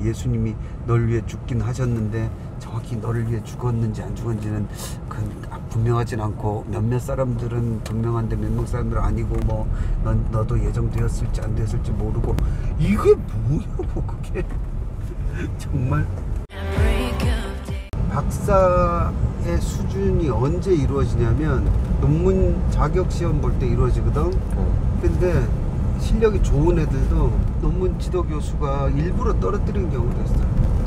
예수님이 널 위해 죽긴 하셨는데 정확히 너를 위해 죽었는지 안 죽었는지는 분명하진 않고 몇몇 사람들은 분명한데 몇몇 사람들은 아니고 뭐 너도 예정되었을지 안 되었을지 모르고 이게 뭐냐고 그게 정말 박사의 수준이 언제 이루어지냐면 논문 자격시험 볼 때 이루어지거든. 근데 실력이 좋은 애들도 논문 지도 교수가 일부러 떨어뜨리는 경우도 있어요.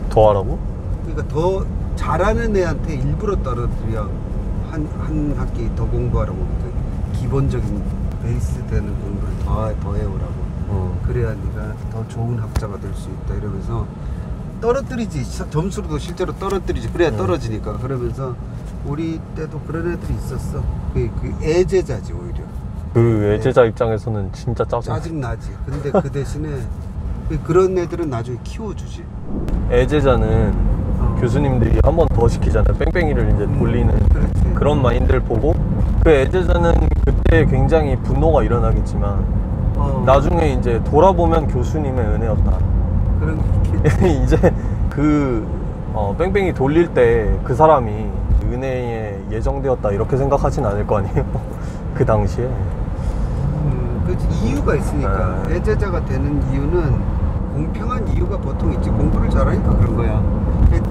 더 하라고? 그러니까 더 잘하는 애한테 일부러 떨어뜨려. 한 학기 더 공부하라고. 기본적인 베이스 되는 공부를 더 해오라고. 그래야 네가 더 좋은 학자가 될 수 있다 이러면서 떨어뜨리지. 점수로도 실제로 떨어뜨리지. 그래야 떨어지니까. 그러면서 우리 때도 그런 애들이 있었어. 그 애제자지 오히려. 그 애제자 입장에서는 진짜 짜증나지. 근데 그 대신에 그런 애들은 나중에 키워주지. 애제자는 교수님들이 한 번 더 시키잖아요. 뺑뺑이를 이제 돌리는 그런 마인드를 보고 그 애제자는 그때 굉장히 분노가 일어나겠지만 나중에 이제 돌아보면 교수님의 은혜였다. 그런 게 있겠지. 이제 그 뺑뺑이 돌릴 때 그 사람이 은혜에 예정되었다 이렇게 생각하진 않을 거 아니에요. 그 당시에. 그렇지. 이유가 있으니까. 애제자가 되는 이유는 공평한 이유가 보통 있지. 공부를 잘하니까 그런 거야.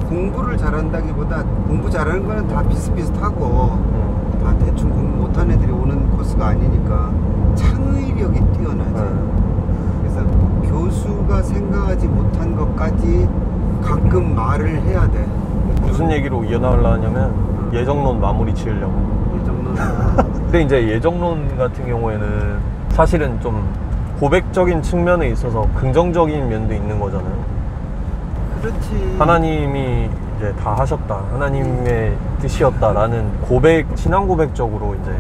공부를 잘한다기보다 공부 잘하는 거는 다 비슷비슷하고 다 대충 공부 못한 애들이 오는 코스가 아니니까 창의력이 뛰어나지. 그래서 교수가 생각하지 못한 것까지 가끔 말을 해야 돼. 무슨 얘기로 이어나가려냐면 예정론 마무리 지으려고. 예정론. 근데 이제 예정론 같은 경우에는 사실은 좀 고백적인 측면에 있어서 긍정적인 면도 있는 거잖아요. 그렇지. 하나님이 이제 다 하셨다. 하나님의 뜻이었다라는 고백, 신앙 고백적으로 이제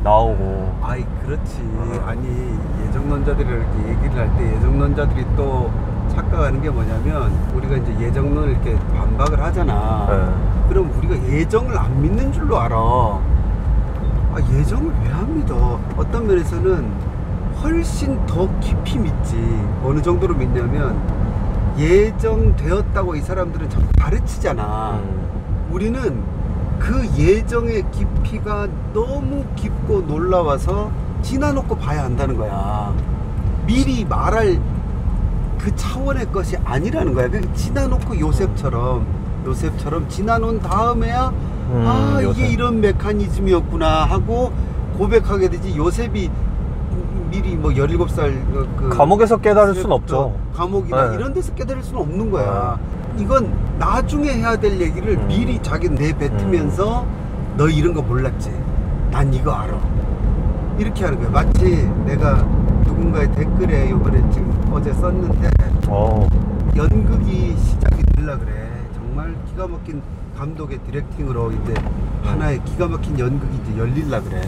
나오고. 아이, 그렇지. 아니, 예정론자들이 이렇게 얘기를 할 때 예정론자들이 또 착각하는 게 뭐냐면 우리가 이제 예정론을 이렇게 반박을 하잖아. 그럼 우리가 예정을 안 믿는 줄로 알아. 예정을 왜 안 믿어? 어떤 면에서는 훨씬 더 깊이 믿지. 어느 정도로 믿냐면 예정되었다고 이 사람들은 자꾸 가르치잖아. 우리는 그 예정의 깊이가 너무 깊고 놀라워서 지나놓고 봐야 한다는 거야. 미리 말할 그 차원의 것이 아니라는 거야. 그러니까 지나놓고 요셉처럼 지나놓은 다음에야 이게 이런 메커니즘이었구나 하고 고백하게 되지. 요셉이 미리 뭐 17살 감옥에서 깨달을 순 없죠. 감옥이나 이런 데서 깨달을 수는 없는 거야. 이건 나중에 해야 될 얘기를 미리 자기 내뱉으면서 너 이런 거 몰랐지? 난 이거 알아. 이렇게 하는 거야. 마치 내가 누군가의 댓글에 이번에 지금 어제 썼는데 연극이 시작이 되려 그래. 정말 기가 막힌 감독의 디렉팅으로 이제 하나의 기가 막힌 연극이 이제 열릴라 그래.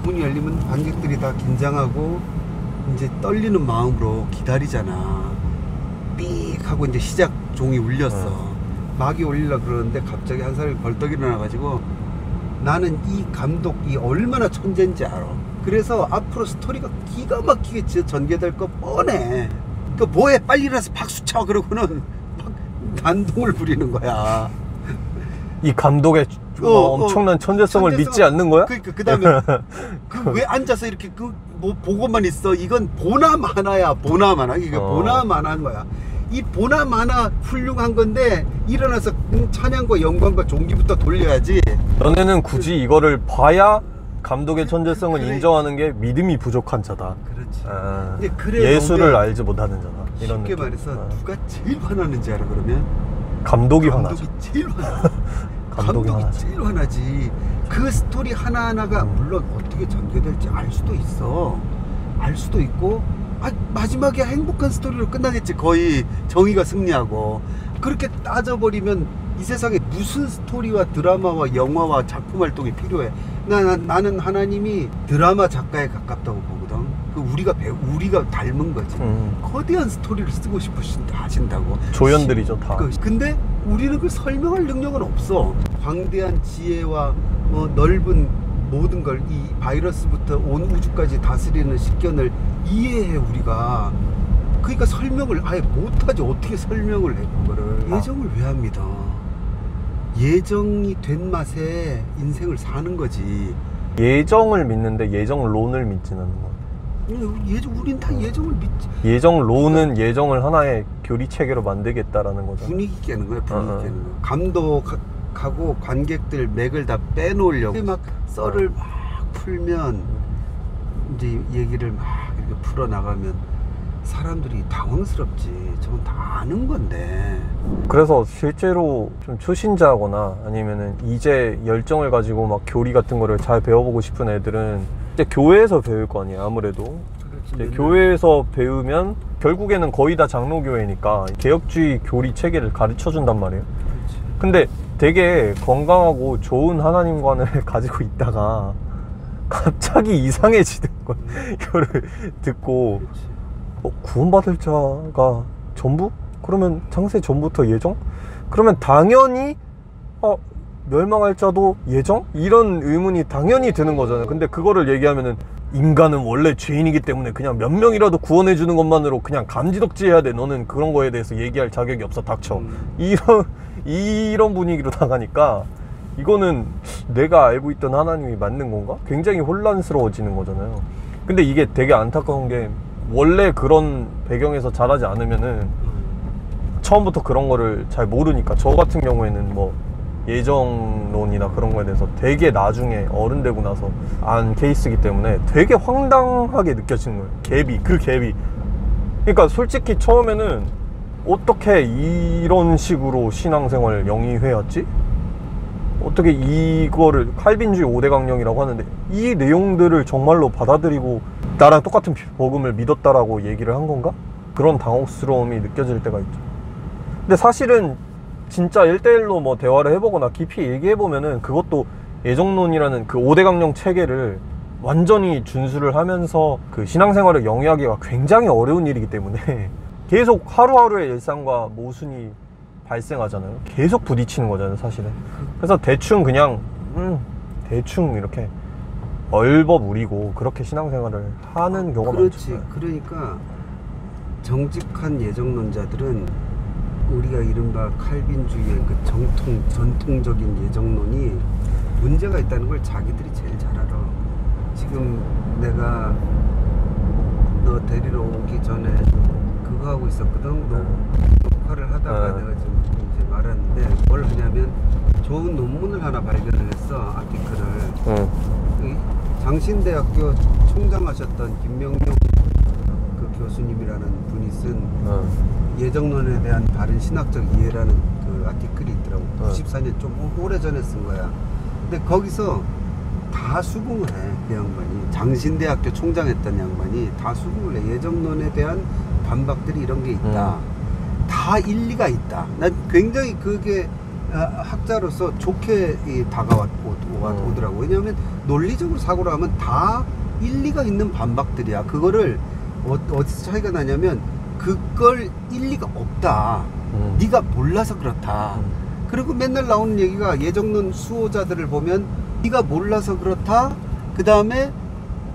문이 열리면 관객들이 다 긴장하고 이제 떨리는 마음으로 기다리잖아. 삑 하고 이제 시작 종이 울렸어. 막이 울리려 그러는데 갑자기 한 사람이 벌떡 일어나가지고 나는 이 감독이 얼마나 천재인지 알아. 그래서 앞으로 스토리가 기가 막히게 전개될 거 뻔해. 그 뭐해 빨리 일어나서 박수 쳐 그러고는 막 난동을 부리는 거야. 이 감독의 엄청난 천재성을 믿지 않는 거야? 그러니까 그 다음에 왜 앉아서 이렇게 뭐 보고만 있어. 이건 보나마나야. 보나마나. 이게 보나마나인 거야. 이 보나마나 훌륭한 건데 일어나서 찬양과 영광과 존귀부터 돌려야지. 너네는 굳이 이거를 봐야 감독의 천재성을 인정하는 게 믿음이 부족한 자다. 그렇지. 그래 예수를 알지 못하는 자다. 이런 쉽게 느낌. 말해서 누가 제일 화나는지 알아 그러면? 감독이 화나죠. 제일 화나. 감독이 제일 화나지. 그 스토리 하나하나가 물론 어떻게 전개될지 알 수도 있어. 알 수도 있고 마지막에 행복한 스토리로 끝나겠지. 거의 정의가 승리하고. 그렇게 따져버리면 이 세상에 무슨 스토리와 드라마와 영화와 작품 활동이 필요해. 나는 하나님이 드라마 작가에 가깝다고 보거든. 우리가 닮은 거지. 거대한 스토리를 쓰고 하신다고. 조연들이죠 다. 근데 우리는 그걸 설명할 능력은 없어. 광대한 지혜와 넓은 모든 걸 이 바이러스부터 온 우주까지 다스리는 식견을 이해해 우리가. 그러니까 설명을 아예 못하지. 어떻게 설명을 해 그거를. 예정을 왜 합니다. 예정이 된 맛에 인생을 사는 거지. 예정을 믿는데 예정론을 믿지는 않는 것 같아요. 우린 다 예정을 믿지. 예정론은 예정을 하나의 교리 체계로 만들겠다라는 거죠. 분위기 깨는 거야. 분위기 깨는 거. 감독하고 관객들 맥을 다 빼놓으려고 막 썰을 막 풀면 이제 얘기를 막 이렇게 풀어 나가면 사람들이 당황스럽지. 저건 다 아는 건데. 그래서 실제로 좀 초신자거나 아니면은 이제 열정을 가지고 막 교리 같은 거를 잘 배워보고 싶은 애들은 이제 교회에서 배울 거 아니에요. 아무래도 이제 교회에서 배우면 결국에는 거의 다 장로교회니까 개혁주의 교리 체계를 가르쳐 준단 말이에요. 그렇지. 근데 되게 건강하고 좋은 하나님관을 가지고 있다가 갑자기 이상해지는 거야. 이거를 듣고 그렇지. 구원받을 자가 전부? 그러면 창세 전부터 예정? 그러면 당연히 멸망할 자도 예정? 이런 의문이 당연히 드는 거잖아요. 근데 그거를 얘기하면은 인간은 원래 죄인이기 때문에 그냥 몇 명이라도 구원해 주는 것만으로 그냥 감지덕지 해야 돼. 너는 그런 거에 대해서 얘기할 자격이 없어. 닥쳐. 이런 분위기로 나가니까 이거는 내가 알고 있던 하나님이 맞는 건가? 굉장히 혼란스러워지는 거잖아요. 근데 이게 되게 안타까운 게 원래 그런 배경에서 자라지 않으면은 처음부터 그런 거를 잘 모르니까 저 같은 경우에는 뭐 예정론이나 그런 거에 대해서 되게 나중에 어른 되고 나서 안 케이스이기 때문에 되게 황당하게 느껴지는 거예요. 갭이. 그러니까 솔직히 처음에는 어떻게 이런 식으로 신앙생활 영위해왔지? 어떻게 이거를 칼빈주의 5대 강령이라고 하는데 이 내용들을 정말로 받아들이고 나랑 똑같은 복음을 믿었다라고 얘기를 한 건가? 그런 당혹스러움이 느껴질 때가 있죠. 근데 사실은 진짜 1대1로 뭐 대화를 해보거나 깊이 얘기해보면은 그것도 예정론이라는 그 5대 강령 체계를 완전히 준수를 하면서 그 신앙생활을 영위하기가 굉장히 어려운 일이기 때문에 계속 하루하루의 일상과 모순이 발생하잖아요. 계속 부딪히는 거잖아요, 사실은. 그래서 대충 그냥 대충 이렇게 얼버무리고 그렇게 신앙생활을 하는 경우가 그렇지. 많죠. 그러니까 정직한 예정론자들은 우리가 이른바 칼빈주의의 그 전통적인 예정론이 문제가 있다는 걸 자기들이 제일 잘 알아. 지금 내가 너 데리러 오기 전에 그거 하고 있었거든. 녹화를 하다가 내가 지금 이제 말하는데 뭘 하냐면 좋은 논문을 하나 발견을 했어. 아티클을. 장신대학교 총장하셨던 김명용 그 교수님이라는 분이 쓴 예정론에 대한 바른 신학적 이해라는 그 아티클이 있더라고. 94년 좀 오래전에 쓴 거야. 근데 거기서 다 수긍을 해. 그 양반이 장신대학교 총장했던 양반이 다 수긍을 해. 예정론에 대한 반박들이 이런 게 있다. 다 일리가 있다. 난 굉장히 그게 학자로서 좋게 다가오더라고. 왜냐하면 논리적으로 사고를 하면 다 일리가 있는 반박들이야. 그거를 어디서 차이가 나냐면 그걸 일리가 없다. 네가 몰라서 그렇다. 그리고 맨날 나오는 얘기가 예정론 수호자들을 보면 네가 몰라서 그렇다. 그 다음에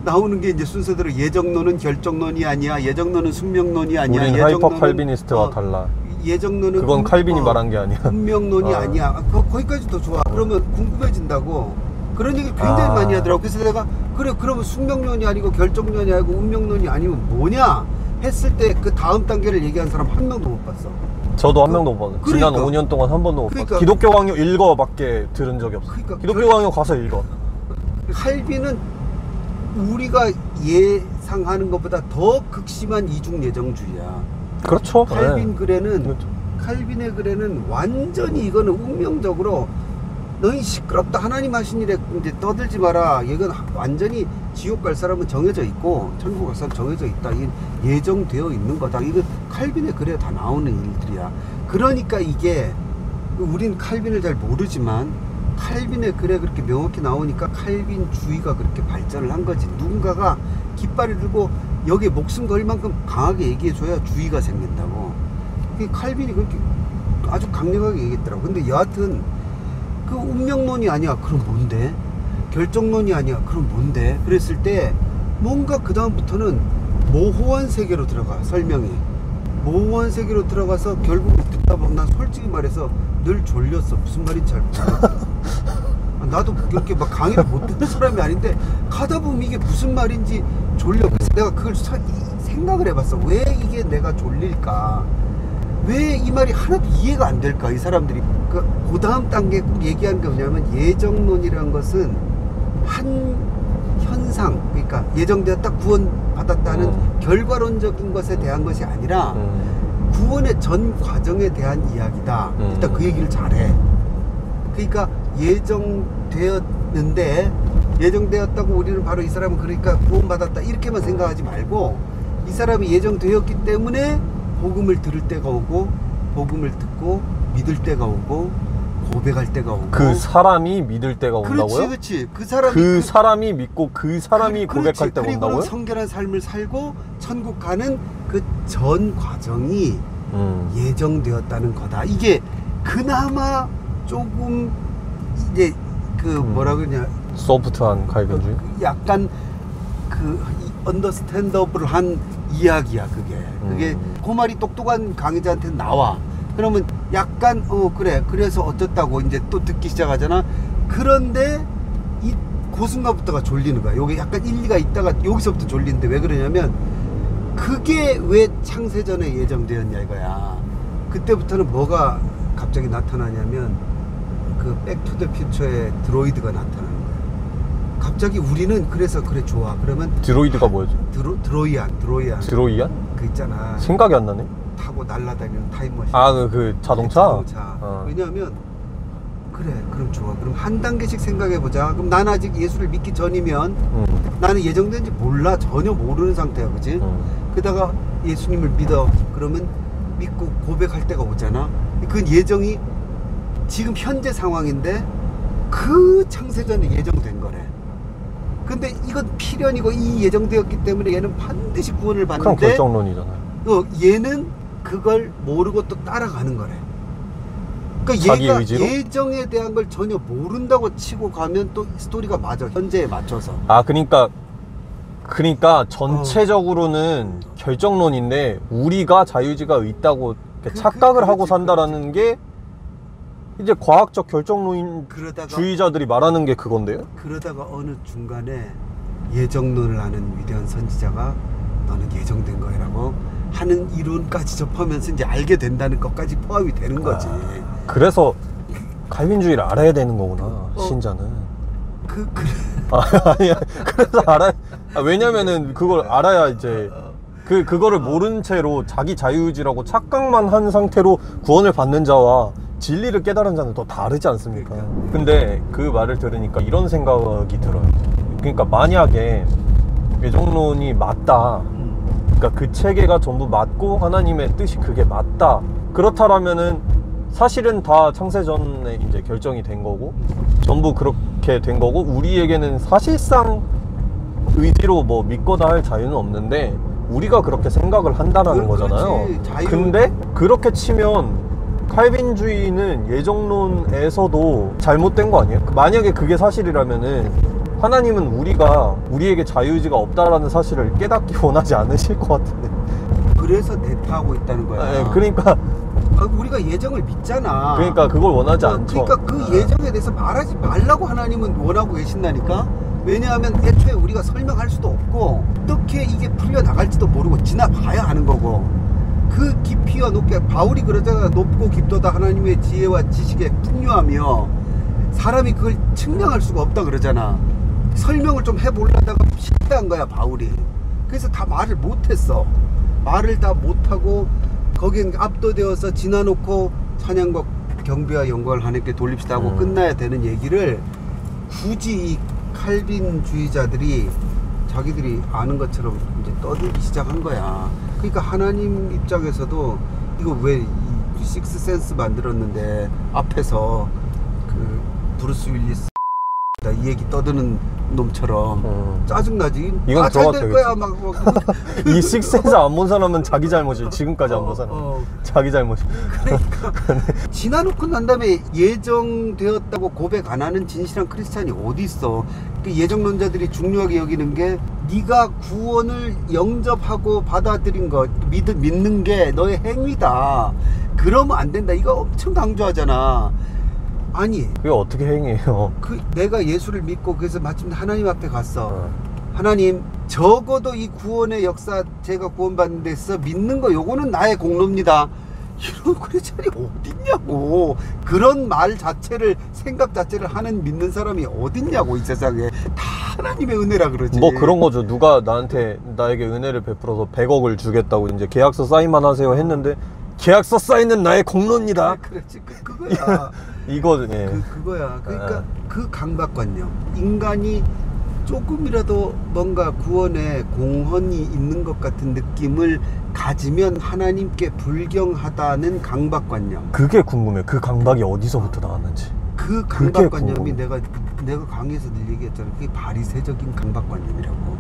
나오는 게 이제 순서대로 예정론은 결정론이 아니야. 예정론은 숙명론이 아니야. 우린 하이퍼 칼비니스트와 달라. 예정론은 그건 칼빈이 말한 게 아니야. 운명론이 아니야. 거기까지도 좋아. 그러면 궁금해진다고. 그런 얘기 굉장히 많이 하더라고. 그래서 내가 그래 그러면 숙명론이 아니고 결정론이 아니고 운명론이 아니면 뭐냐 했을 때 그 다음 단계를 얘기한 사람 한 명도 못 봤어. 저도 한 명도 못 봤어요. 그러니까. 지난 5년 동안 한 번도 못 그러니까. 봤어요. 기독교 강요 읽어밖에 들은 적이 없어요. 그러니까 기독교 강요 가서 읽어. 칼빈은 우리가 예상하는 것보다 더 극심한 이중 예정주의야. 그렇죠. 칼빈 네. 글에는 그렇죠. 칼빈의 글에는 완전히 이거는 운명적으로 너희 시끄럽다. 하나님 하신 일에 이제 떠들지 마라. 이건 완전히 지옥 갈 사람은 정해져 있고 천국 갈 사람 정해져 있다. 이게 예정되어 있는 거다. 이거 칼빈의 글에 다 나오는 일들이야. 그러니까 이게 우린 칼빈을 잘 모르지만 칼빈의 글에 그렇게 명확히 나오니까 칼빈주의가 그렇게 발전을 한 거지. 누군가가 깃발을 들고 여기에 목숨 걸 만큼 강하게 얘기해줘야 주의가 생긴다고. 칼빈이 그렇게 아주 강력하게 얘기했더라고. 근데 여하튼 그 운명론이 아니야. 그럼 뭔데? 결정론이 아니야. 그럼 뭔데? 그랬을 때 뭔가 그 다음부터는 모호한 세계로 들어가. 설명이. 모원 세계로 들어가서 결국 듣다 보면 난 솔직히 말해서 늘 졸렸어. 무슨 말인지 잘 모르겠어. 나도 그렇게 막 강의를 못 듣는 사람이 아닌데 가다 보면 이게 무슨 말인지 졸려. 그래서 내가 그걸 생각을 해봤어. 왜 이게 내가 졸릴까? 왜 이 말이 하나도 이해가 안 될까? 이 사람들이 그 다음 단계에 꼭 얘기하는 게 뭐냐면 예정론이라는 것은 한 현상, 그러니까 예정되었다 구원받았다는 결과론적인 것에 대한 것이 아니라 구원의 전 과정에 대한 이야기다. 일단 그 얘기를 잘해. 그러니까 예정되었는데 예정되었다고 우리는 바로 이 사람은 그러니까 구원받았다 이렇게만 생각하지 말고 이 사람이 예정되었기 때문에 복음을 들을 때가 오고 복음을 듣고 믿을 때가 오고 고백할 때가 오고 그 사람이 믿을 때가 온다고요? 그렇지. 그 사람이 믿고 그 사람이 고백할 때가 온다고요? 그리고 성결한 삶을 살고 천국 가는 그 전 과정이 예정되었다는 거다. 이게 그나마 조금 이제 그 뭐라 그러냐 소프트한 갈변주의? 약간 그 언더스탠더블한 이야기야. 그게 그 말이 똑똑한 강의자한테 나와. 그러면 약간 그래 그래서 어쩌다고 이제 또 듣기 시작하잖아. 그런데 그 순간부터가 졸리는 거야. 여기 약간 일리가 있다가 여기서부터 졸리는데 왜 그러냐면 그게 왜 창세전에 예정되었냐 이거야. 그때부터는 뭐가 갑자기 나타나냐면 그 백투더퓨처의 드로이드가 나타나는 거야. 갑자기 우리는 그래서 그래 좋아. 그러면 드로이드가 뭐였지? 드로이안 드로이안? 그 있잖아. 생각이 안 나네. 타고 날아다니는 타임머신. 그 자동차? 왜냐하면 그래 그럼 좋아. 그럼 한 단계씩 생각해보자. 그럼 난 아직 예수를 믿기 전이면 나는 예정된지 몰라. 전혀 모르는 상태야. 그지? 그러다가 예수님을 믿어. 그러면 믿고 고백할 때가 오잖아. 그 예정이 지금 현재 상황인데 그 창세전에 예정된 거래. 근데 이건 필연이고 이 예정되었기 때문에 얘는 반드시 구원을 그럼 받는데 결정론이잖아요. 얘는 그걸 모르고 또 따라가는 거래. 그러니까 자기 얘가 의지로? 예정에 대한 걸 전혀 모른다고 치고 가면 또 스토리가 맞아. 현재에 맞춰서. 그러니까 전체적으로는 결정론인데 우리가 자유의지가 있다고 착각을 하고 산다라는 게 이제 과학적 결정론주의자들이 말하는 게 그건데요? 그러다가 어느 중간에 예정론을 하는 위대한 선지자가 너는 예정된 거라고 하는 이론까지 접하면서 이제 알게 된다는 것까지 포함이 되는 거지. 그래서 갈빈주의를 알아야 되는 거구나. 신자는. 아니야. 그래서 알아야. 왜냐면은 그걸 알아야 이제 그거를 모른 채로 자기 자유의지라고 착각만 한 상태로 구원을 받는 자와 진리를 깨달은 자는 더 다르지 않습니까? 근데 그 말을 들으니까 이런 생각이 들어요. 그러니까 만약에 예정론이 맞다. 그러니까 그 체계가 전부 맞고 하나님의 뜻이 그게 맞다. 그렇다라면은 사실은 다 창세전에 이제 결정이 된 거고 전부 그렇게 된 거고 우리에게는 사실상 의지로 뭐 믿거나 할 자유는 없는데 우리가 그렇게 생각을 한다라는 거잖아요. 근데 그렇게 치면 칼빈주의는 예정론에서도 잘못된 거 아니에요? 만약에 그게 사실이라면은 하나님은 우리에게 자유의지가 없다라는 사실을 깨닫기 원하지 않으실 것 같은데. 그래서 대타하고 있다는 거야. 그러니까 우리가 예정을 믿잖아. 그러니까 그걸 원하지 않죠. 그러니까 그 예정에 대해서 말하지 말라고 하나님은 원하고 계신다니까. 왜냐하면 애초에 우리가 설명할 수도 없고 어떻게 이게 풀려나갈지도 모르고 지나봐야 하는 거고 그 깊이와 높이 바울이 그러잖아. 높고 깊도다 하나님의 지혜와 지식에 풍요하며 사람이 그걸 측량할 수가 없다 그러잖아. 설명을 좀 해보려다가 실패한 거야 바울이. 그래서 다 말을 못했어. 말을 다 못하고 거긴 압도되어서 지나놓고 찬양과 경배와 영광을 하나님께 돌립시다 하고 끝나야 되는 얘기를 굳이 이 칼빈주의자들이 자기들이 아는 것처럼 이제 떠들기 시작한 거야. 그러니까 하나님 입장에서도 이거 왜 이 식스센스 만들었는데 앞에서 그 브루스 윌리스 이 얘기 떠드는 놈처럼 짜증나지. 이건 잘 될 거야 막 이 식센스 안 본 사람은 자기 잘못이에요. 지금까지 안 본 사람 자기 잘못. 그러니까 지나놓고 난 다음에 예정되었다고 고백 안 하는 진실한 크리스찬이 어디 있어. 그 예정론자들이 중요하게 여기는 게 네가 구원을 영접하고 받아들인 것 믿는 게 너의 행위다. 그러면 안 된다. 이거 엄청 강조하잖아. 아니 그게 어떻게 행해요? 내가 예수를 믿고 그래서 마침 하나님 앞에 갔어. 하나님 적어도 이 구원의 역사 제가 구원받는 데서 믿는 거 요거는 나의 공로입니다. 이런 그래 자리 어딨냐고. 그런 말 자체를 생각 자체를 하는 믿는 사람이 어딨냐고. 이 세상에 다 하나님의 은혜라 그러지. 뭐 그런 거죠. 누가 나에게 은혜를 베풀어서 100억을 주겠다고 이제 계약서 사인만 하세요 했는데 계약서 사인은 나의 공로입니다. 그렇지 그거야. 이거 예. 그거야. 그러니까 그 강박관념. 인간이 조금이라도 뭔가 구원에 공헌이 있는 것 같은 느낌을 가지면 하나님께 불경하다는 강박관념. 그게 궁금해. 그 강박이 어디서부터 나왔는지. 그 강박관념이 내가 강의에서 늘 얘기했잖아. 그게 바리새적인 강박관념이라고.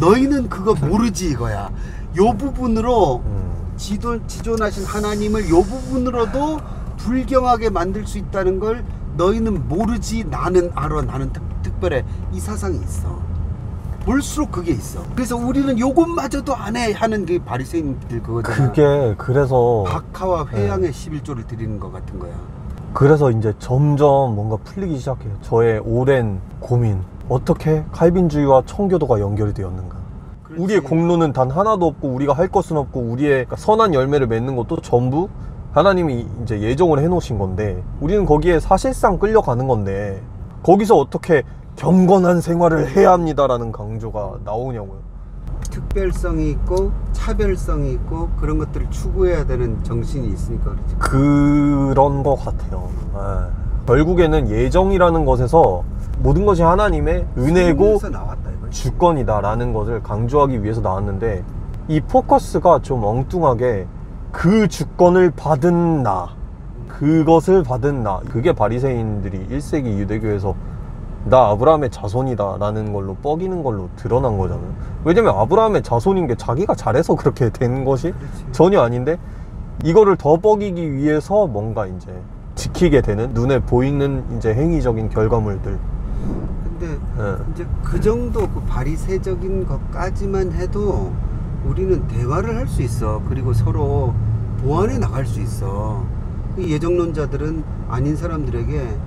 너희는 그거 모르지 이거야. 요 부분으로 지존하신 하나님을 요 부분으로도 불경하게 만들 수 있다는 걸 너희는 모르지. 나는 알아. 나는 특별해. 이 사상이 있어. 볼수록 그게 있어. 그래서 우리는 요것마저도 안 해 하는 게 바리새인들 그거잖아. 그게 그래서 박하와 회양의 11조를 드리는 것 같은 거야. 그래서 이제 점점 뭔가 풀리기 시작해요. 저의 오랜 고민. 어떻게 칼빈주의와 청교도가 연결이 되었는가. 그렇지. 우리의 공로는 단 하나도 없고 우리가 할 것은 없고 우리의 선한 열매를 맺는 것도 전부 하나님이 이제 예정을 해놓으신 건데 우리는 거기에 사실상 끌려가는 건데 거기서 어떻게 경건한 생활을 해야 합니다라는 강조가 나오냐고요. 특별성이 있고 차별성이 있고 그런 것들을 추구해야 되는 정신이 있으니까 그렇지. 그런 것 같아요. 결국에는 예정이라는 것에서 모든 것이 하나님의 은혜고 나왔다, 이거. 주권이다라는 것을 강조하기 위해서 나왔는데 이 포커스가 좀 엉뚱하게 그 주권을 받은 나, 그것을 받은 나, 그게 바리새인들이 1세기 유대교에서 나 아브라함의 자손이다 라는 걸로 뻐기는 걸로 드러난 거잖아요. 왜냐면 아브라함의 자손인 게 자기가 잘해서 그렇게 된 것이 그렇지. 전혀 아닌데 이거를 더 뻐기기 위해서 뭔가 이제 지키게 되는 눈에 보이는 이제 행위적인 결과물들. 근데 이제 그 정도 그 바리새적인 것까지만 해도 우리는 대화를 할 수 있어. 그리고 서로 보완해 나갈 수 있어. 예정론자들은 아닌 사람들에게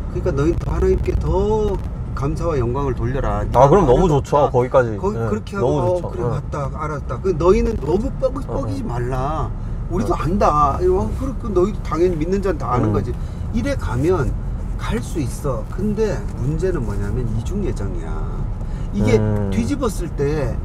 그러니까 너희는 더 하나님께 더 감사와 영광을 돌려라. 그럼 너무 좋죠. 거기까지. 그렇게 하고 너무 좋죠. 그래 맞다 알았다. 너희는 너무 뻐기지 말라. 우리도 안다. 그렇고 너희도 당연히 믿는 자는 다 아는 거지. 이래 가면 갈 수 있어. 근데 문제는 뭐냐면 이중예정이야. 이게 뒤집었을 때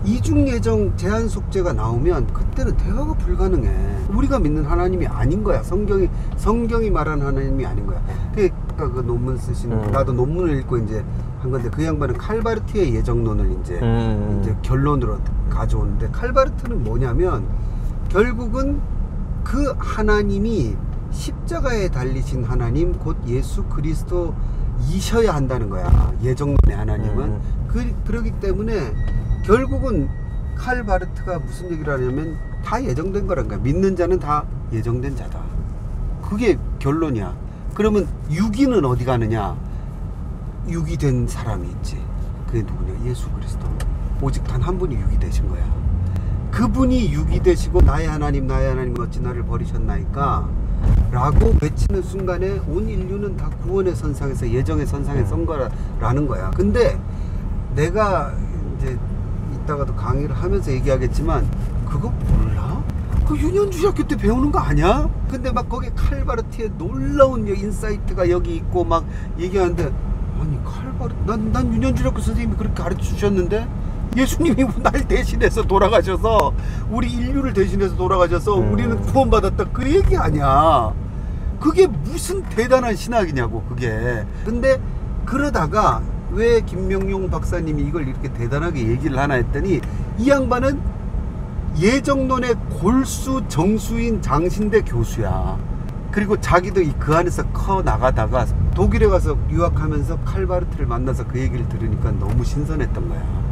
이중예정 제한 속죄가 나오면 그때는 대화가 불가능해. 우리가 믿는 하나님이 아닌 거야. 성경이 말하는 하나님이 아닌 거야. 그러니까 그 논문 쓰신 나도 논문을 읽고 이제 한 건데 그 양반은 칼바르트의 예정론을 이제 결론으로 가져오는데 칼바르트는 뭐냐면 결국은 그 하나님이 십자가에 달리신 하나님 곧 예수 그리스도이셔야 한다는 거야. 예정론의 하나님은. 그러기 때문에 결국은 칼바르트가 무슨 얘기를 하냐면 다 예정된 거란 거야. 믿는 자는 다 예정된 자다. 그게 결론이야. 그러면 유기는 어디 가느냐? 유기된 사람이 있지. 그게 누구냐? 예수 그리스도. 오직 단 한 분이 유기되신 거야. 그분이 유기되시고 나의 하나님 어찌 나를 버리셨나이까 라고 외치는 순간에 온 인류는 다 구원의 선상에서 예정의 선상에 선 거라는 거야. 근데 내가 이제 이따가도 강의를 하면서 얘기하겠지만 그거 몰라? 그 유년주의 학교 때 배우는 거 아니야? 근데 막 거기 칼바르트의 놀라운 인사이트가 여기 있고 막 얘기하는데 아니 칼바르트 난 유년주의 학교 선생님이 그렇게 가르쳐 주셨는데 예수님이 날 대신해서 돌아가셔서 우리 인류를 대신해서 돌아가셔서 우리는 구원받았다 그 얘기 아니야. 그게 무슨 대단한 신학이냐고 그게. 근데 그러다가 왜 김명용 박사님이 이걸 이렇게 대단하게 얘기를 하나 했더니 이 양반은 예정론의 골수 정수인 장신대 교수야. 그리고 자기도 그 안에서 커 나가다가 독일에 가서 유학하면서 칼바르트를 만나서 그 얘기를 들으니까 너무 신선했던 거야.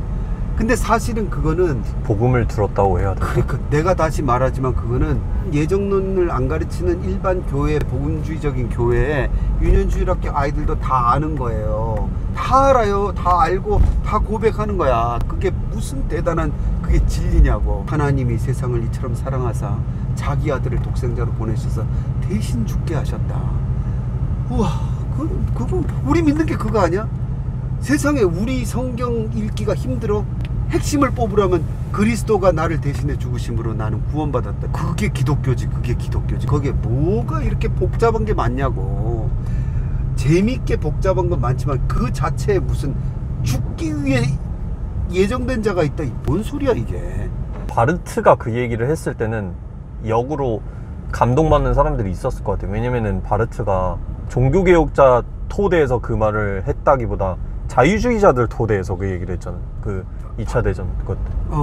근데 사실은 그거는 복음을 들었다고 해야 돼. 그러니까 내가 다시 말하지만 그거는 예정론을 안 가르치는 일반 교회, 복음주의적인 교회에 유년주일학교 아이들도 다 아는 거예요. 다 알아요. 다 알고 다 고백하는 거야. 그게 무슨 대단한 그게 진리냐고. 하나님이 세상을 이처럼 사랑하사 자기 아들을 독생자로 보내셔서 대신 죽게 하셨다. 우와, 그거 우리 믿는 게 그거 아니야? 세상에 우리 성경 읽기가 힘들어? 핵심을 뽑으려면 그리스도가 나를 대신해 죽으심으로 나는 구원받았다. 그게 기독교지. 그게 기독교지. 거기에 뭐가 이렇게 복잡한 게 많냐고. 재밌게 복잡한 건 많지만 그 자체에 무슨 죽기 위해 예정된 자가 있다. 뭔 소리야 이게. 바르트가 그 얘기를 했을 때는 역으로 감동받는 사람들이 있었을 것 같아요. 왜냐면은 바르트가 종교개혁자 토대에서 그 말을 했다기보다 자유주의자들 토대에서 그 얘기를 했잖아요. 그 2차 대전 그것.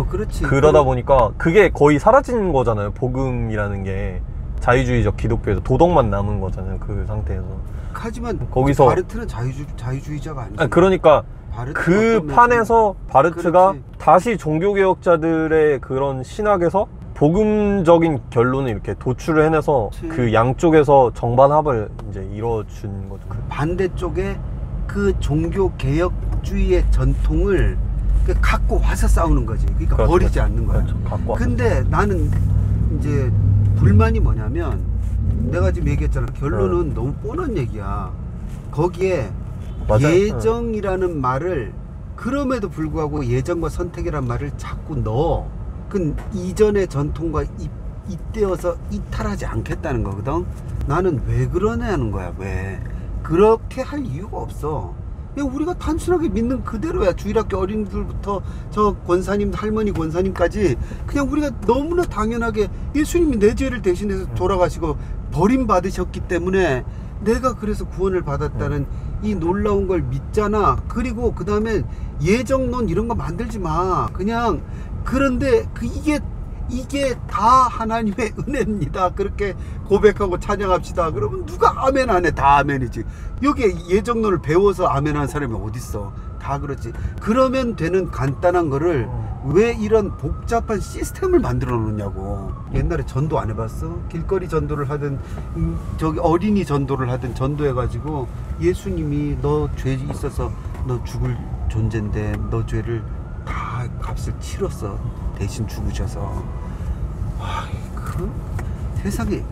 그렇지. 그러다 보니까 그게 거의 사라진 거잖아요. 복음이라는 게 자유주의적 기독교에서 도덕만 남은 거잖아요. 그 상태에서. 하지만 거기서 바르트는 자유주의자가 아니지. 그러니까 바르트가 그 어떤 판에서 바르트가 그렇지. 다시 종교개혁자들의 그런 신학에서 복음적인 결론을 이렇게 도출을 해내서 그렇지. 그 양쪽에서 정반합을 이제 이뤄준 거죠. 반대쪽에 그 종교개혁주의의 전통을 갖고 와서 싸우는 거지. 그러니까 그렇죠, 버리지 그렇죠. 않는 거야. 그렇죠. 갖고 와서. 근데 나는 이제 불만이 뭐냐면 내가 지금 얘기했잖아. 결론은 너무 뻔한 얘기야. 거기에 맞아요. 예정이라는 말을 그럼에도 불구하고 예정과 선택이라는 말을 자꾸 넣어. 그 이전의 전통과 잇대어서 이탈하지 않겠다는 거거든. 나는 왜 그러냐는 거야. 왜 그렇게 할 이유가 없어. 그냥 우리가 단순하게 믿는 그대로야. 주일학교 어린이들부터 저 권사님, 할머니 권사님까지 그냥 우리가 너무나 당연하게 예수님이 내 죄를 대신해서 돌아가시고 버림받으셨기 때문에 내가 그래서 구원을 받았다는 이 놀라운 걸 믿잖아. 그리고 그 다음에 예정론 이런 거 만들지 마. 그냥 그런데 이게 다 하나님의 은혜입니다. 그렇게 고백하고 찬양합시다. 그러면 누가 아멘 안 해? 다 아멘이지. 여기에 예정론을 배워서 아멘 하는 사람이 어딨어. 다 그렇지. 그러면 되는 간단한 거를 왜 이런 복잡한 시스템을 만들어 놓냐고. 옛날에 전도 안 해봤어? 길거리 전도를 하든 저기 어린이 전도를 하든 전도해가지고 예수님이 너 죄 있어서 너 죽을 존재인데 너 죄를 다 값을 치렀어. 대신 죽으셔서. 와, 그 세상에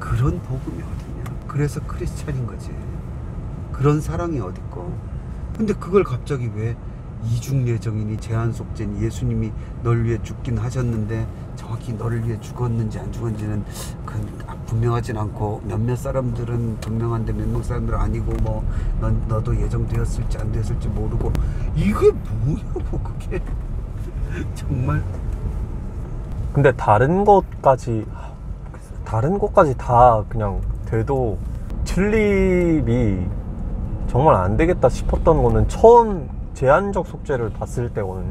그런 복음이 어디냐. 그래서 크리스찬인 거지. 그런 사랑이 어딨고. 근데 그걸 갑자기 왜 이중예정이니 제한속죄니 예수님이 널 위해 죽긴 하셨는데 정확히 너를 위해 죽었는지 안 죽었는지는 분명하진 않고 몇몇 사람들은 분명한데 몇몇 사람들은 아니고 뭐 너도 예정되었을지 안 되었을지 모르고. 이게 뭐냐고 그게. 정말. 근데 다른 것까지 다 그냥 돼도 출입이 정말 안 되겠다 싶었던 거는 처음 제한적 속죄를 봤을 때거든요.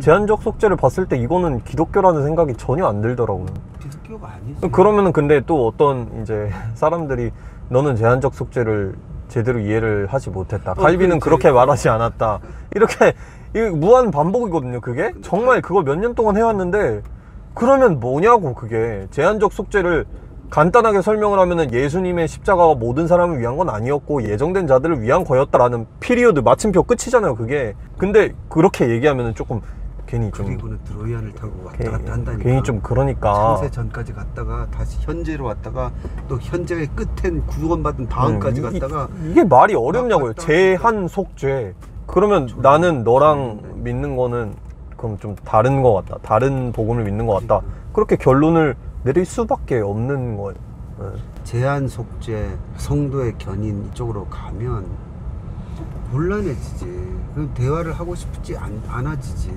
제한적 속죄를 봤을 때 이거는 기독교라는 생각이 전혀 안 들더라고요. 기독교가 아니지. 그러면은 근데 또 어떤 이제 사람들이 너는 제한적 속죄를 제대로 이해를 하지 못했다. 칼빈은 그렇지. 그렇게 말하지 않았다. 이렇게 이게 무한 반복이거든요. 그게 정말 그거 몇 년 동안 해왔는데 그러면 뭐냐고. 그게 제한적 속죄를 간단하게 설명을 하면은 예수님의 십자가가 모든 사람을 위한 건 아니었고 예정된 자들을 위한 거였다라는 피리어드 마침표 끝이잖아요. 그게. 근데 그렇게 얘기하면은 조금 괜히 좀 그리고는 트로이안을 타고 왔다 갔다 한다니까. 괜히 좀 그러니까 창세 전까지 갔다가 다시 현재로 왔다가 또 현재의 끝엔 구원받은 다음까지 갔다가 이게 말이 어렵냐고요. 갔다 제한 속죄. 그러면 나는 너랑 믿는 거는 그럼 좀 다른 거 같다. 다른 복음을 믿는 거 같다. 그렇게 결론을 내릴 수밖에 없는 거예요. 제한 속죄, 성도의 견인 이쪽으로 가면 곤란해지지. 그럼 대화를 하고 싶지 않아지지.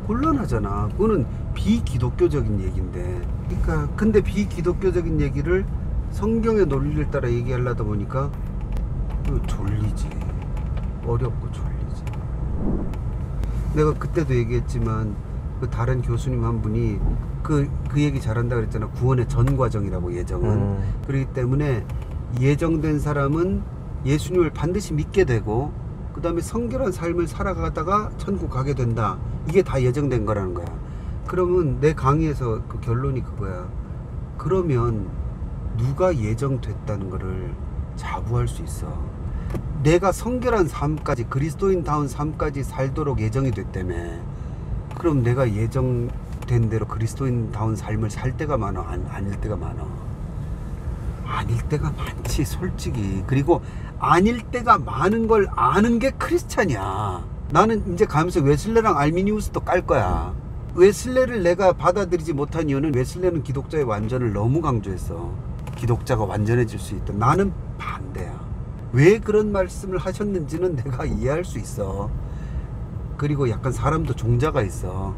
곤란하잖아. 그거는 비기독교적인 얘기인데. 그러니까 근데 비기독교적인 얘기를 성경의 논리를 따라 얘기하려다 보니까 졸리지. 어렵고 졸리지. 내가 그때도 얘기했지만 그 다른 교수님 한 분이 그 얘기 잘한다 그랬잖아. 구원의 전 과정이라고. 예정은 그렇기 때문에 예정된 사람은 예수님을 반드시 믿게 되고 그 다음에 성결한 삶을 살아가다가 천국 가게 된다. 이게 다 예정된 거라는 거야. 그러면 내 강의에서 그 결론이 그거야. 그러면 누가 예정됐다는 거를 자부할 수 있어? 내가 성결한 삶까지, 그리스도인다운 삶까지 살도록 예정이 됐다며. 그럼 내가 예정된 대로 그리스도인다운 삶을 살 때가 많아? 아닐 때가 많아? 아닐 때가 많지, 솔직히. 그리고 아닐 때가 많은 걸 아는 게 크리스찬이야. 나는 이제 가면서 웨슬레랑 알미니우스도 깔 거야. 웨슬레를 내가 받아들이지 못한 이유는 웨슬레는 기독자의 완전을 너무 강조했어. 기독자가 완전해질 수 있다. 나는 반대야. 왜 그런 말씀을 하셨는지는 내가 이해할 수 있어. 그리고 약간 사람도 종자가 있어.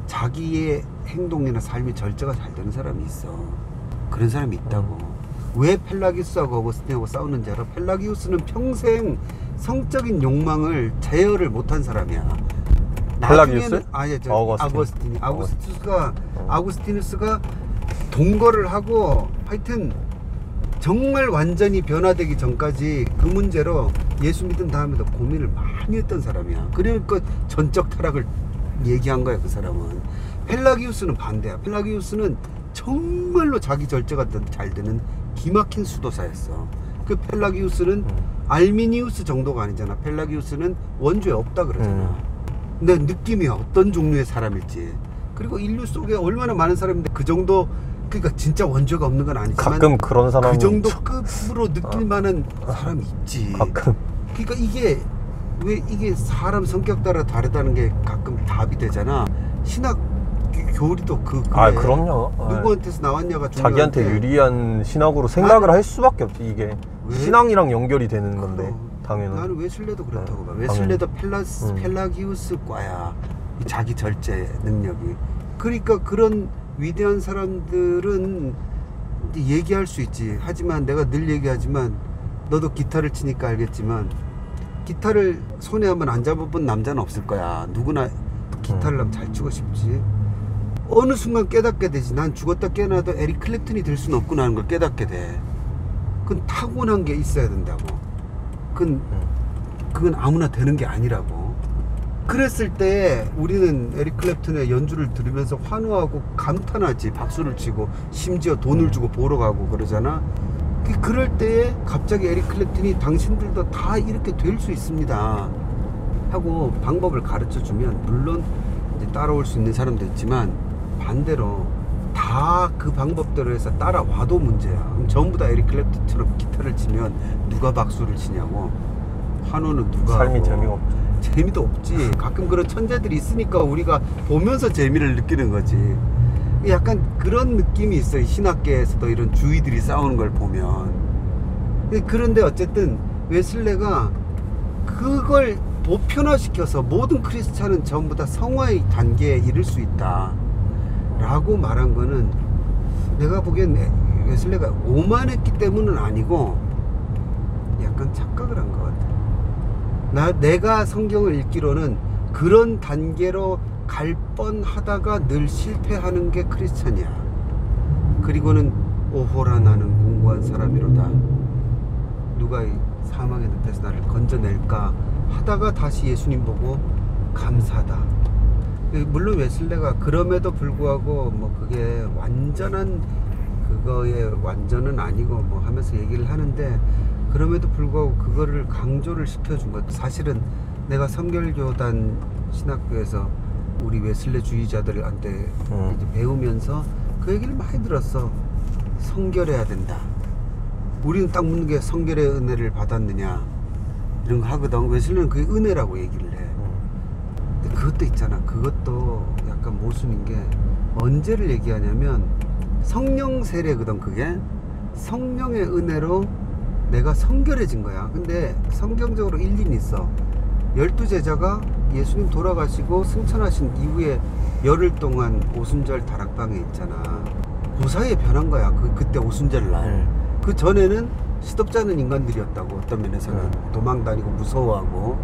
자기의 행동이나 삶이 절제가 잘 되는 사람이 있어. 그런 사람이 있다고. 왜 펠라기우스하고 어거스틴하고 싸우는지 알아? 펠라기우스는 평생 성적인 욕망을 제어를 못한 사람이야. 펠라기우스? 아니, 어거스틴. 아구스티누스가 동거를 하고 하여튼 정말 완전히 변화되기 전까지 그 문제로 예수 믿은 다음에도 고민을 많이 했던 사람이야. 그러니까 전적 타락을 얘기한 거야, 그 사람은. 펠라기우스는 반대야. 펠라기우스는 정말로 자기 절제가 잘 되는 기막힌 수도사였어. 그 펠라기우스는 알미니우스 정도가 아니잖아. 펠라기우스는 원죄 없다 그러잖아. 내 느낌이 어떤 종류의 사람일지. 그리고 인류 속에 얼마나 많은 사람인데 그 정도, 그러니까 진짜 원죄가 없는 건 아니지만 가끔 그런 사람 그 정도 급으로 느낄 만한 사람이 있지. 가끔. 그러니까 이게 왜 이게 사람 성격 따라 다르다는 게 가끔 답이 되잖아. 신학 교리도 그래. 그럼요. 누구한테서 나왔냐가 중요한데 자기한테 유리한 신학으로 생각을 할 수밖에 없지. 이게 왜? 신앙이랑 연결이 되는 건데. 당연히. 나는 웨슬레도 그렇다고 봐. 웨슬레도 펠라기우스과야. 이 자기 절제 능력이. 그러니까 그런 위대한 사람들은 이제 얘기할 수 있지. 하지만 내가 늘 얘기하지만 너도 기타를 치니까 알겠지만 기타를 손에 한번 안 잡아본 남자는 없을 거야. 누구나 기타를 하면 잘 치고 싶지. 어느 순간 깨닫게 되지. 난 죽었다 깨어나도 에릭 클랩튼이 될 수는 없구나 하는 걸 깨닫게 돼. 그건 타고난 게 있어야 된다고. 그건 아무나 되는 게 아니라고. 그랬을 때 우리는 에릭 클랩튼의 연주를 들으면서 환호하고 감탄하지. 박수를 치고 심지어 돈을 주고 보러 가고 그러잖아. 그럴 때에 갑자기 에릭 클랩튼이 당신들도 다 이렇게 될 수 있습니다 하고 방법을 가르쳐 주면, 물론 이제 따라올 수 있는 사람도 있지만 반대로 다 그 방법대로 해서 따라와도 문제야. 그럼 전부 다 에릭 클랩튼처럼 기타를 치면 누가 박수를 치냐고. 환호는 누가 삶이 하고. 재미가 없죠. 재미도 없지. 가끔 그런 천재들이 있으니까 우리가 보면서 재미를 느끼는 거지. 약간 그런 느낌이 있어요. 신학계에서도 이런 주의들이 싸우는 걸 보면. 그런데 어쨌든 웨슬레가 그걸 보편화시켜서 모든 크리스찬은 전부 다 성화의 단계에 이를 수 있다 라고 말한 거는, 내가 보기엔 웨슬레가 오만했기 때문은 아니고 약간 착각을 한 것 같아. 내가 성경을 읽기로는 그런 단계로 갈 뻔하다가 늘 실패하는 게 크리스찬이야. 그리고는 오호라 나는 공고한 사람이로다. 누가 이 사망의 늪에서 나를 건져낼까 하다가 다시 예수님 보고 감사하다. 물론 웨슬레가 그럼에도 불구하고 뭐 그게 완전한 그거의 완전은 아니고 뭐 하면서 얘기를 하는데, 그럼에도 불구하고 그거를 강조를 시켜준 것. 사실은 내가 성결교단 신학교에서 우리 웨슬레 주의자들한테 이제 배우면서 그 얘기를 많이 들었어. 성결해야 된다. 우리는 딱 묻는 게 성결의 은혜를 받았느냐 이런 거 하거든. 웨슬레는 그게 은혜라고 얘기를 해. 근데 그것도 있잖아. 그것도 약간 모순인 게, 언제를 얘기하냐면 성령 세례거든. 그게 성령의 은혜로 내가 성결해진 거야. 근데 성경적으로 일리는 있어. 12제자가 예수님 돌아가시고 승천하신 이후에 열흘 동안 오순절 다락방에 있잖아. 그 사이에 변한 거야. 그때 오순절 날. 그 전에는 시덥지 않은 인간들이었다고. 어떤 면에서는 도망 다니고 무서워하고.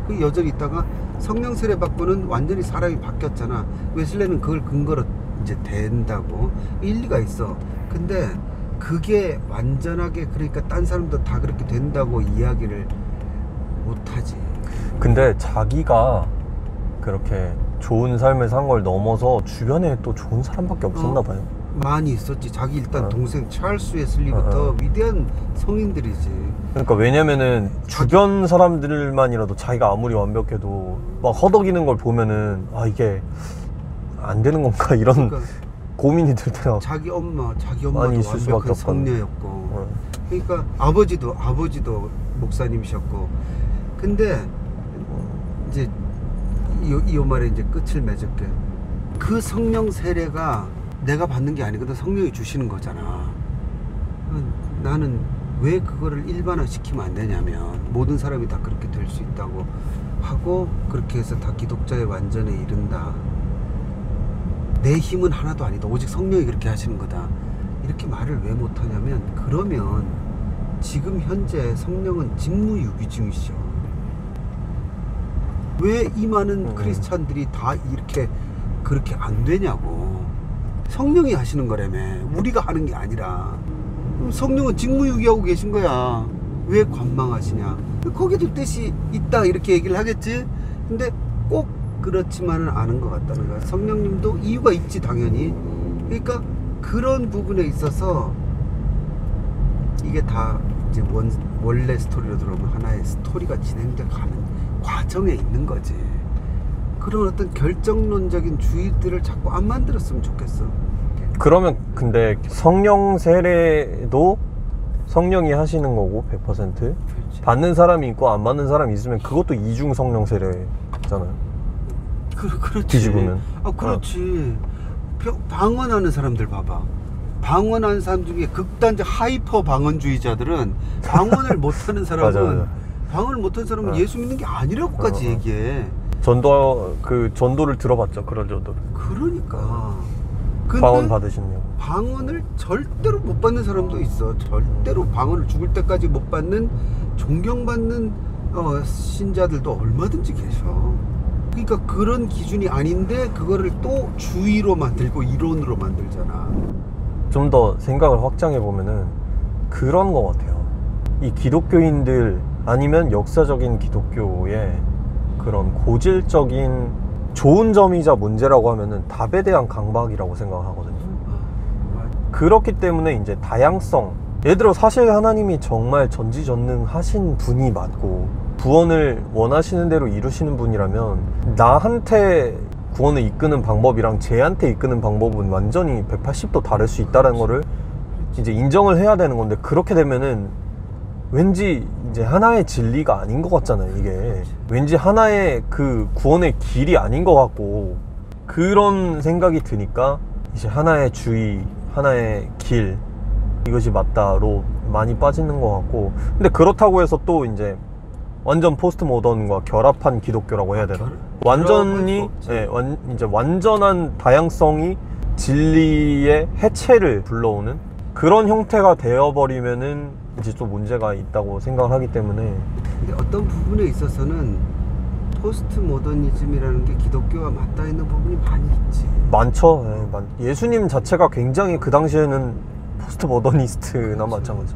그 여전히 있다가 성령 세례 받고는 완전히 사람이 바뀌었잖아. 웨슬레는 그걸 근거로 이제 된다고. 일리가 있어. 근데 그게 완전하게, 그러니까 딴 사람도 다 그렇게 된다고 이야기를 못하지. 근데 자기가 그렇게 좋은 삶을 산 걸 넘어서 주변에 또 좋은 사람밖에 없었나 봐요. 많이 있었지. 자기 일단 동생 찰스 웨슬리부터 위대한 성인들이지. 그러니까 왜냐면은 주변 사람들만이라도 자기가 아무리 완벽해도 막 허덕이는 걸 보면은 아 이게 안 되는 건가 이런 그러니까 고민이 들 때가 자기 엄마도 많이 있을 수밖에 완벽한 없거든. 성녀였고 그러니까 아버지도 목사님이셨고. 근데 이제 이 말에 이제 끝을 맺을게. 그 성령 세례가 내가 받는 게 아니거든. 성령이 주시는 거잖아. 나는 왜 그거를 일반화 시키면 안 되냐면 모든 사람이 다 그렇게 될 수 있다고 하고 그렇게 해서 다 기독자의 완전에 이른다. 내 힘은 하나도 아니다. 오직 성령이 그렇게 하시는 거다. 이렇게 말을 왜 못하냐면 그러면 지금 현재 성령은 직무유기 중이시죠. 왜 이 많은 크리스찬들이 다 이렇게 그렇게 안 되냐고. 성령이 하시는 거라며. 우리가 하는 게 아니라. 성령은 직무유기하고 계신 거야. 왜 관망하시냐. 거기도 뜻이 있다 이렇게 얘기를 하겠지. 근데 꼭 그렇지만은 않은 것 같다는 거야. 성령님도 이유가 있지 당연히. 그러니까 그런 부분에 있어서 이게 다 이제 원래 스토리로 들어오면 하나의 스토리가 진행돼 가는 과정에 있는 거지. 그런 어떤 결정론적인 주의들을 자꾸 안 만들었으면 좋겠어. 그러면 근데 성령 세례도 성령이 하시는 거고 100% 그렇지. 받는 사람이 있고 안 받는 사람이 있으면 그것도 이중 성령 세례잖아요. 그렇지. 뒤집으면. 그렇지. 방언하는 사람들 봐봐. 방언하는 사람 중에 극단적 하이퍼 방언주의자들은 방언을 못하는 사람은 맞아. 방언을 못하는 사람은 예수 믿는 게 아니라고까지 얘기해. 전도를 들어봤죠. 그런 전도를. 그러니까. 근데 방언 받으시냐고. 방언을 절대로 못 받는 사람도 있어. 절대로 방언을 죽을 때까지 못 받는 존경받는 신자들도 얼마든지 계셔. 그러니까 그런 기준이 아닌데 그거를 또 주의로 만들고 이론으로 만들잖아. 좀 더 생각을 확장해 보면은 그런 것 같아요. 이 기독교인들 아니면 역사적인 기독교의 그런 고질적인 좋은 점이자 문제라고 하면은 답에 대한 강박이라고 생각하거든요. 그렇기 때문에 이제 다양성, 예를 들어 사실 하나님이 정말 전지전능하신 분이 맞고 구원을 원하시는 대로 이루시는 분이라면 나한테 구원을 이끄는 방법이랑 쟤한테 이끄는 방법은 완전히 180도 다를 수 있다는 거를 이제 인정을 해야 되는 건데, 그렇게 되면은 왠지 이제 하나의 진리가 아닌 것 같잖아요. 이게 왠지 하나의 그 구원의 길이 아닌 것 같고, 그런 생각이 드니까 이제 하나의 주의, 하나의 길, 이것이 맞다로 많이 빠지는 것 같고. 근데 그렇다고 해서 또 이제 완전 포스트 모던과 결합한 기독교라고 해야 되나? 완전히 이제 완전한 다양성이 진리의 해체를 불러오는 그런 형태가 되어버리면은 이제 좀 문제가 있다고 생각을 하기 때문에. 근데 어떤 부분에 있어서는 포스트 모더니즘이라는 게 기독교와 맞닿아 있는 부분이 많이 있지. 많죠. 예수님 자체가 굉장히 그 당시에는 포스트 모더니스트나 마찬가지.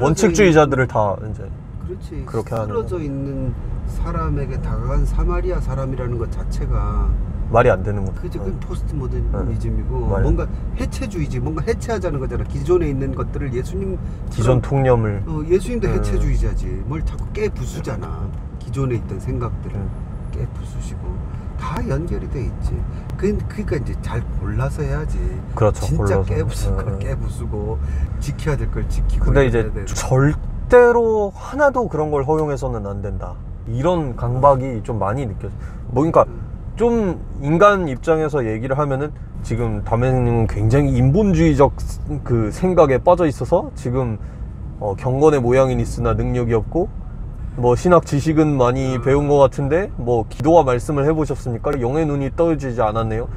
원칙주의자들을 다 이제 그렇지. 그렇게 하는 쓰러져 있는 사람에게 다가간 사마리아 사람이라는 것 자체가 말이 안 되는 거죠. 그게 포스트 모더니즘이고 뭔가 해체주의지. 뭔가 해체하자는 거잖아. 기존에 있는 것들을 예수님 기존 통념을 예수님도 해체주의자지. 뭘 자꾸 깨부수잖아. 기존에 있던 생각들을 깨부수시고 다 연결이 돼 있지. 그러니까 이제 잘 골라서 해야지. 그렇죠. 진짜 골라서. 깨부술 걸 깨부수고 지켜야 될 걸 지키고. 근데 이제 절대로 하나도 그런 걸 허용해서는 안 된다, 이런 강박이 좀 많이 느껴져. 그러니까 좀 인간 입장에서 얘기를 하면은 지금 담임님은 굉장히 인본주의적 그 생각에 빠져 있어서 지금 경건의 모양은 있으나 능력이 없고, 뭐 신학 지식은 많이 배운 것 같은데 뭐 기도와 말씀을 해보셨습니까? 영의 눈이 떠지지 않았네요.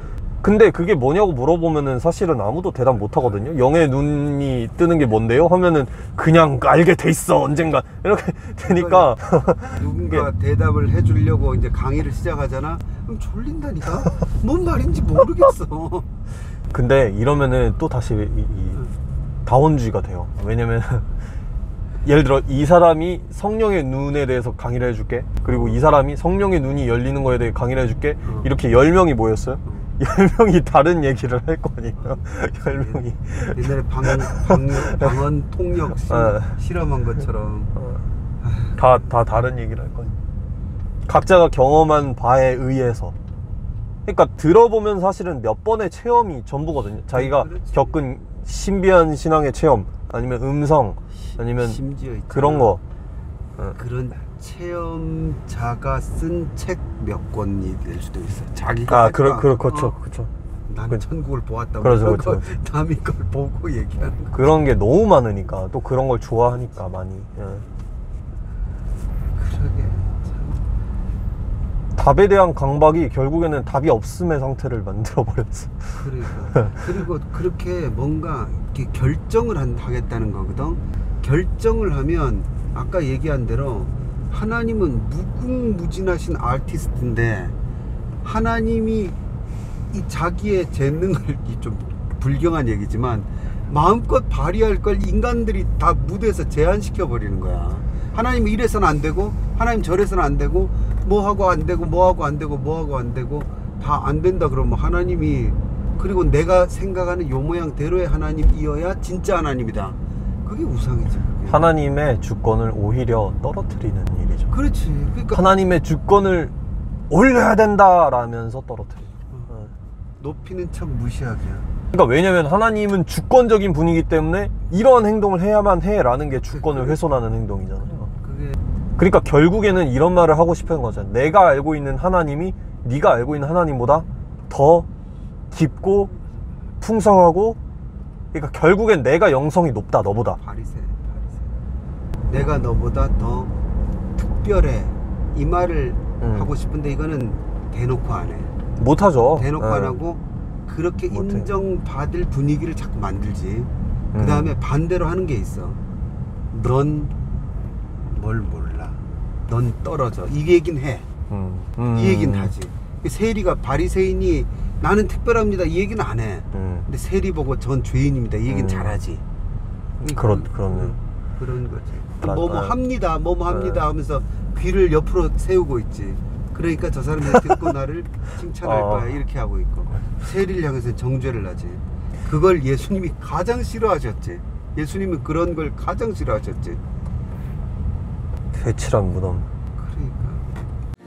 근데 그게 뭐냐고 물어보면은 사실은 아무도 대답 못 하거든요. 영의 눈이 뜨는 게 뭔데요? 하면은 그냥 알게 돼 있어 언젠가, 이렇게 되니까 누군가 대답을 해주려고 이제 강의를 시작하잖아. 그럼 졸린다니까. 뭔 말인지 모르겠어. 근데 이러면은 또 다시 이 다원주의가 돼요. 왜냐면 예를 들어 이 사람이 성령의 눈에 대해서 강의를 해줄게. 그리고 이 사람이 성령의 눈이 열리는 거에 대해 강의를 해줄게. 이렇게 10명이 모였어요. 10명이 다른 얘기를 할 거 아니에요. 10명이. 옛날에 방언 통역 실험한 것처럼. 다 다른 얘기를 할 거니. 각자가 경험한 바에 의해서. 그러니까 들어보면 사실은 몇 번의 체험이 전부거든요. 자기가 그렇지. 겪은 신비한 신앙의 체험, 아니면 음성, 아니면 심지어 있잖아. 그런 거. 그런 체험자가 쓴 책 몇 권이 될 수도 있어. 자기가 그렇죠. 나는 천국을 보았다. 그렇죠. 남이 걸 보고 얘기하는 거. 그런 게 너무 많으니까 또 그런 걸 좋아하니까 많이. 예. 그러게 참. 답에 대한 강박이 결국에는 답이 없음의 상태를 만들어 버렸어. 그러니까 그리고 그렇게 뭔가 이렇게 결정을 하겠다는 거거든. 결정을 하면 아까 얘기한 대로 하나님은 무궁무진하신 아티스트인데 하나님이 이 자기의 재능을 좀 불경한 얘기지만 마음껏 발휘할 걸 인간들이 다 무대에서 제한시켜 버리는 거야. 하나님은 이래서는 안 되고 하나님 저래서는 안 되고 뭐하고 안 되고 뭐하고 안 되고 뭐하고 안 되고 다 안 된다 그러면 하나님이 그리고 내가 생각하는 요 모양대로의 하나님이어야 진짜 하나님이다. 그게 우상이지. 그게. 하나님의 주권을 오히려 떨어뜨리는 일이죠. 그렇지. 그러니까 하나님의 주권을 올려야 된다라면서 떨어뜨려. 높이는 척 무시하기야. 그러니까 왜냐면 하나님은 주권적인 분이기 때문에 이런 행동을 해야만 해라는 게 주권을 훼손하는 행동이잖아요. 그게 그러니까 결국에는 이런 말을 하고 싶은 거잖아요. 내가 알고 있는 하나님이 네가 알고 있는 하나님보다 더 깊고 풍성하고, 그러니까 결국엔 내가 영성이 높다 너보다. 바리새. 내가 너보다 더 특별해. 이 말을 하고 싶은데 이거는 대놓고 안 해. 못하죠. 대놓고 안 하고 그렇게 못해. 인정받을 분위기를 자꾸 만들지. 그 다음에 반대로 하는 게 있어. 넌 뭘 몰라. 넌 떨어져. 이 얘긴 해. 이 얘긴 하지. 세리가 바리새인이 나는 특별합니다 이 얘기는 안 해. 근데 세리 보고 전 죄인입니다 이 얘기는 잘하지. 그렇네. 그런 거지. 맞아. 뭐뭐 합니다 하면서 귀를 옆으로 세우고 있지. 그러니까 저 사람이 듣고 나를 칭찬할 거야 이렇게 하고 있고, 세리를 향해서 정죄를 하지. 그걸 예수님이 가장 싫어하셨지. 예수님은 그런 걸 가장 싫어하셨지. 회칠한 무덤.